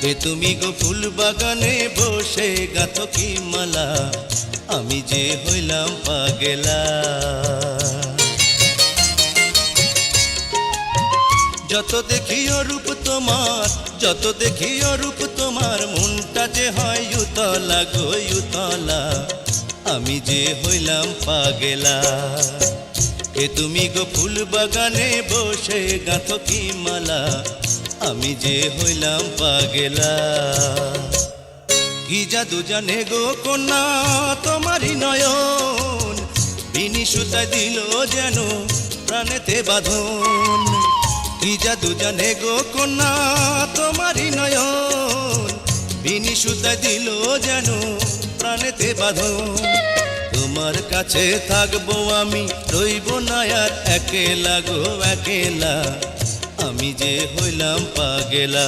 এ তুমি গো ফুল বাগানে বসে গাঁথো কি মালা, আমি যে হইলাম পাগেলা। যত দেখি অরূপ তোমার, যত দেখি অরূপ তোমার, মনটা যে হয় উতলা গো উতলা, আমি যে হইলাম পাগেলা। এ তুমি গো ফুল বাগানে বসে গাঁথো কি মালা, আমি যে হইলাম পাগেলা। কি জাদু জানে গো কন্যা তোমারই নয়ন, বিনি সুতায় দিল যেন প্রাণেতে বাঁধন। কি জাদু জানে গো কন্যা তোমারই নয়ন, বিনি সুতায় দিল যেন প্রাণেতে বাঁধন। তোমার কাছে থাকবো আমি, রইব না আর একেলা গো একেলা, আমি যে হইলাম পাগেলা।